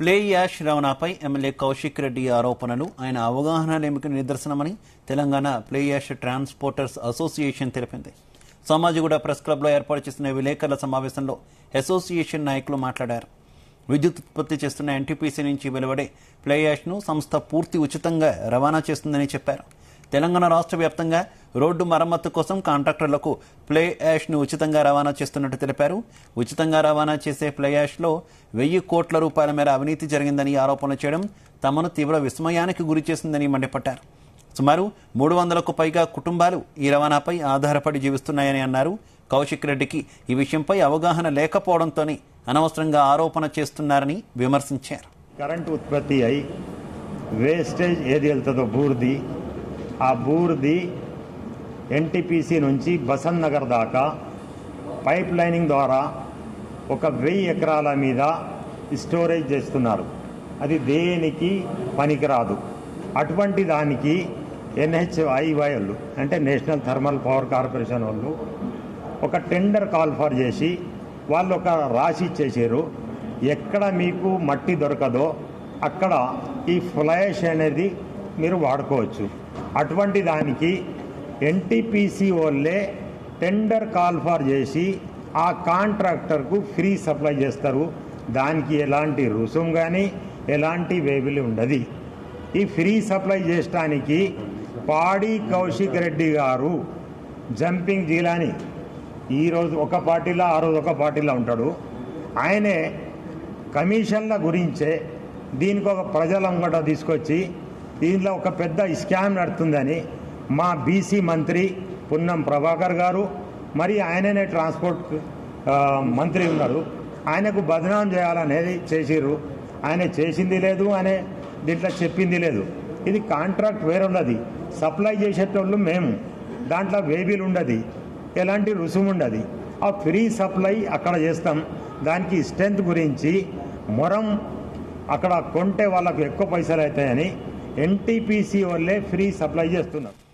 Play ash రవాణాపై MLA Kaushik Reddy ఆరోపణలు ఆయన అవగాహన లేమికి నిదర్శనమని Telangana fly ash transporters association తెలిపింది. సోమాజిగూడ ప్రెస్ క్లబ్లో ఏర్పాటు చేసిన విలేకరుల సమావేశంలో అసోసియేషన్ నాయకులు మాట్లాడారు. విద్యుత్ ఉత్పత్తి చేస్తున్న ఎన్టీపీసీ నుంచి వెలువడే ప్లే యాష్ను సంస్థ పూర్తి ఉచితంగా రవాణా చేస్తుందని చెప్పారు. తెలంగాణ రాష్ట్ర వ్యాప్తంగా రోడ్డు మరమ్మతు కోసం కాంట్రాక్టర్లకు ప్లే యాష్ను ఉచితంగా రవాణా చేస్తున్నట్టు తెలిపారు. ఉచితంగా రవాణా చేసే ప్లే యాష్లో 1000 కోట్ల రూపాయల మేర అవినీతి జరిగిందని ఆరోపణలు చేయడం తమను తీవ్ర విస్మయానికి గురి చేసిందని మండిపడ్డారు. సుమారు 300కు పైగా కుటుంబాలు ఈ రవాణాపై ఆధారపడి జీవిస్తున్నాయని అన్నారు. కౌశిక్ రెడ్డికి ఈ విషయంపై అవగాహన లేకపోవడంతోనే అనవసరంగా ఆరోపణ చేస్తున్నారని విమర్శించారు. కరెంటు ఉత్పత్తి అయి వేస్టేజ్ ఏది వెళ్తుందో బూర్ది, ఆ బూర్ది ఎన్టీపీసీ నుంచి బసంత్ నగర్ దాకా పైప్ లైనింగ్ ద్వారా 1000 ఎకరాల మీద స్టోరేజ్ చేస్తున్నారు. అది దేనికి పనికిరాదు. అటువంటి దానికి NHI వాళ్ళు అంటే నేషనల్ థర్మల్ పవర్ కార్పొరేషన్ వాళ్ళు ఒక టెండర్ కాల్ ఫర్ చేసి వాళ్ళు ఒక రాసి ఇచ్చేసారు. ఎక్కడ మీకు మట్టి దొరకదో అక్కడ ఈ ఫ్లైయాష్ అనేది మీరు వాడుకోవచ్చు. అటువంటి దానికి ఎన్టీపీసీ వాళ్ళే టెండర్ కాల్ ఫర్ చేసి ఆ కాంట్రాక్టర్కు ఫ్రీ సప్లై చేస్తారు. దానికి ఎలాంటి రుసుము కానీ ఎలాంటి వేబిలి ఉండదు. ఈ ఫ్రీ సప్లై చేయడానికి పాడి కౌశిక్ రెడ్డి గారు జంపింగ్ జిలాని ఈరోజు ఒక పార్టీలో ఆ రోజు ఒక పార్టీలో ఉంటాడు. ఆయనే కమిషన్ల గురించే దీనికి ఒక ప్రజలంగట తీసుకొచ్చి దీనిలో ఒక పెద్ద స్కామ్ నడుతుందని మా బీసీ మంత్రి పున్నం ప్రభాకర్ గారు మరి ఆయననే ట్రాన్స్పోర్ట్ మంత్రి ఉన్నారు, ఆయనకు బదనాం చేయాలనేది చేసిర్రు. ఆయన చేసింది లేదు, ఆయన దీంట్లో చెప్పింది లేదు. ఇది కాంట్రాక్ట్ వేరున్నది, సప్లై చేసేటోళ్ళు మేము, దాంట్లో వేబీలు ఉండదు, ఎలాంటి రుసుము ఉండదు. ఆ ఫ్రీ సప్లై అక్కడ చేస్తాం. దానికి స్ట్రెంత్ గురించి మొరం అక్కడ కొంటే వాళ్ళకు ఎక్కువ పైసలు అవుతాయని ఎన్టీపీసీ వాళ్ళే ఫ్రీ సప్లై చేస్తున్నారు.